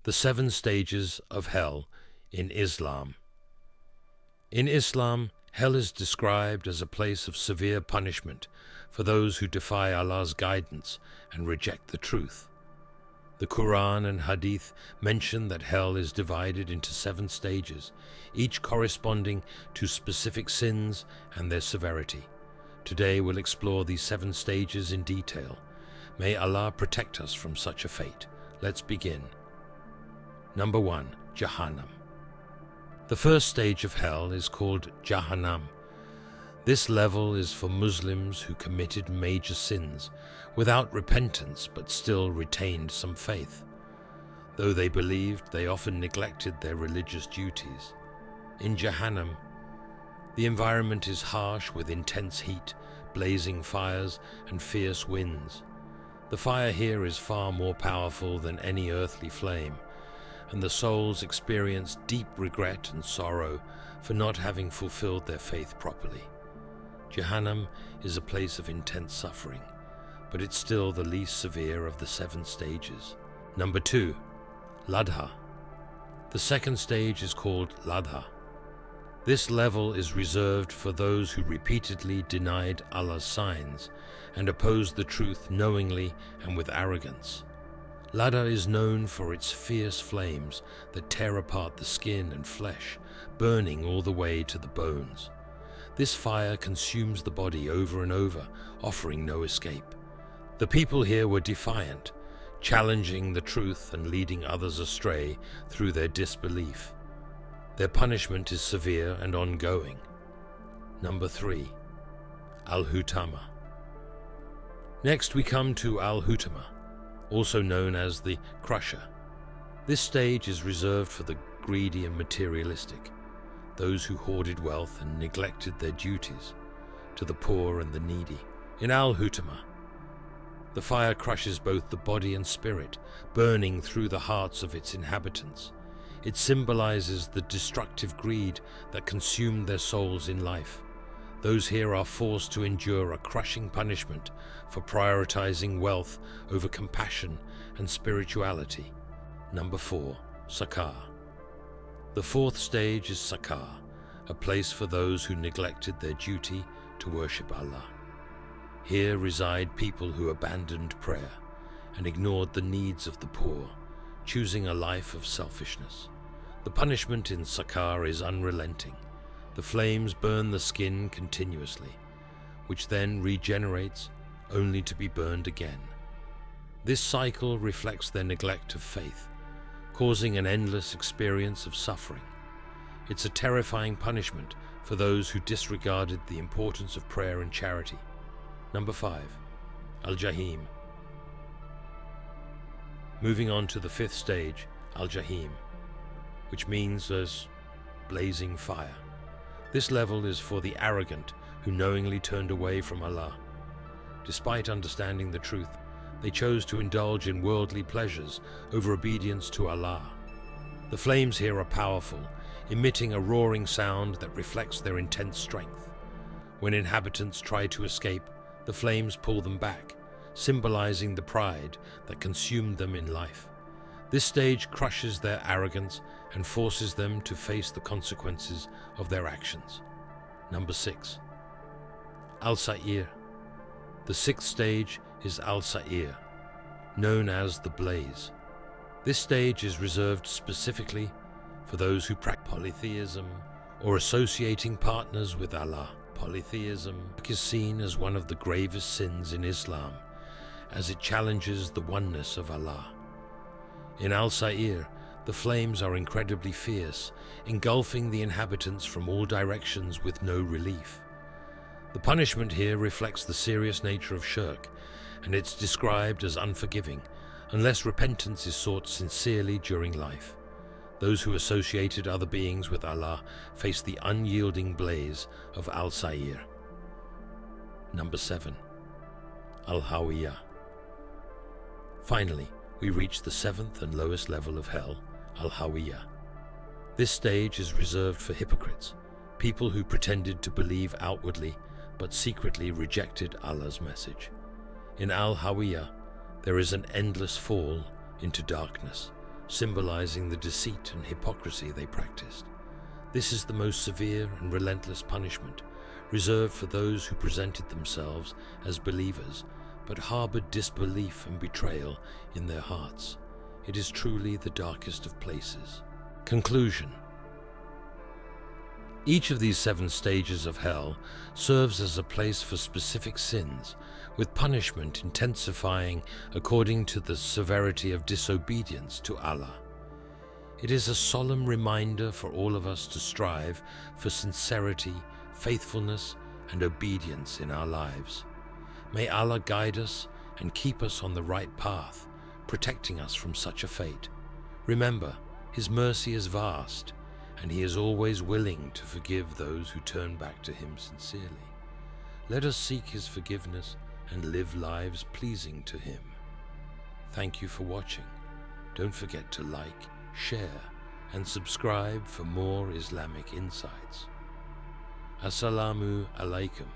The 7 stages of hell in Islam. In Islam, hell is described as a place of severe punishment for those who defy Allah's guidance and reject the truth. The Quran and Hadith mention that hell is divided into 7 stages, each corresponding to specific sins and their severity. Today we'll explore these 7 stages in detail. May Allah protect us from such a fate. Let's begin. Number 1. Jahannam. The first stage of hell is called Jahannam. This level is for Muslims who committed major sins without repentance but still retained some faith. Though they believed, they often neglected their religious duties. In Jahannam, the environment is harsh with intense heat, blazing fires, and fierce winds. The fire here is far more powerful than any earthly flame, and the souls experience deep regret and sorrow for not having fulfilled their faith properly. Jahannam is a place of intense suffering, but it's still the least severe of the 7 stages. Number 2. Ladha. The second stage is called Ladha. This level is reserved for those who repeatedly denied Allah's signs and opposed the truth knowingly and with arrogance. Ladha is known for its fierce flames that tear apart the skin and flesh, burning all the way to the bones. This fire consumes the body over and over, offering no escape. The people here were defiant, challenging the truth and leading others astray through their disbelief. Their punishment is severe and ongoing. Number 3. Al-Hutama. Next we come to Al-Hutama, also known as the Crusher. This stage is reserved for the greedy and materialistic, those who hoarded wealth and neglected their duties to the poor and the needy. In Al-Hutama, the fire crushes both the body and spirit, burning through the hearts of its inhabitants. It symbolizes the destructive greed that consumed their souls in life. Those here are forced to endure a crushing punishment for prioritizing wealth over compassion and spirituality. Number 4. Sakar. The 4th stage is Sakar, a place for those who neglected their duty to worship Allah. Here reside people who abandoned prayer and ignored the needs of the poor, choosing a life of selfishness. The punishment in Sakar is unrelenting. The flames burn the skin continuously, which then regenerates only to be burned again. This cycle reflects their neglect of faith, causing an endless experience of suffering. It's a terrifying punishment for those who disregarded the importance of prayer and charity. Number 5. Al-Jahim. Moving on to the 5th stage, Al-Jahim, which means as blazing fire. This level is for the arrogant who knowingly turned away from Allah. Despite understanding the truth, they chose to indulge in worldly pleasures over obedience to Allah. The flames here are powerful, emitting a roaring sound that reflects their intense strength. When inhabitants try to escape, the flames pull them back, symbolizing the pride that consumed them in life. This stage crushes their arrogance and forces them to face the consequences of their actions. Number 6. Al-Sa'ir. The 6th stage is Al-Sa'ir, known as the Blaze. This stage is reserved specifically for those who practice polytheism or associating partners with Allah. Polytheism is seen as one of the gravest sins in Islam, as it challenges the oneness of Allah. In Al-Sa'ir, the flames are incredibly fierce, engulfing the inhabitants from all directions with no relief. The punishment here reflects the serious nature of shirk, and it's described as unforgiving unless repentance is sought sincerely during life. Those who associated other beings with Allah face the unyielding blaze of Al-Sa'ir. Number 7. Al-Hawiyah. Finally, we reach the 7th and lowest level of hell, Al-Hawiyah. This stage is reserved for hypocrites, people who pretended to believe outwardly but secretly rejected Allah's message. In Al-Hawiyah, there is an endless fall into darkness, symbolizing the deceit and hypocrisy they practiced. This is the most severe and relentless punishment, reserved for those who presented themselves as believers, but harbored disbelief and betrayal in their hearts. It is truly the darkest of places. Conclusion. Each of these 7 stages of hell serves as a place for specific sins, with punishment intensifying according to the severity of disobedience to Allah. It is a solemn reminder for all of us to strive for sincerity, faithfulness, and obedience in our lives. May Allah guide us and keep us on the right path, protecting us from such a fate. Remember, His mercy is vast, and He is always willing to forgive those who turn back to Him sincerely. Let us seek His forgiveness and live lives pleasing to Him. Thank you for watching. Don't forget to like, share, and subscribe for more Islamic insights. Assalamu alaikum.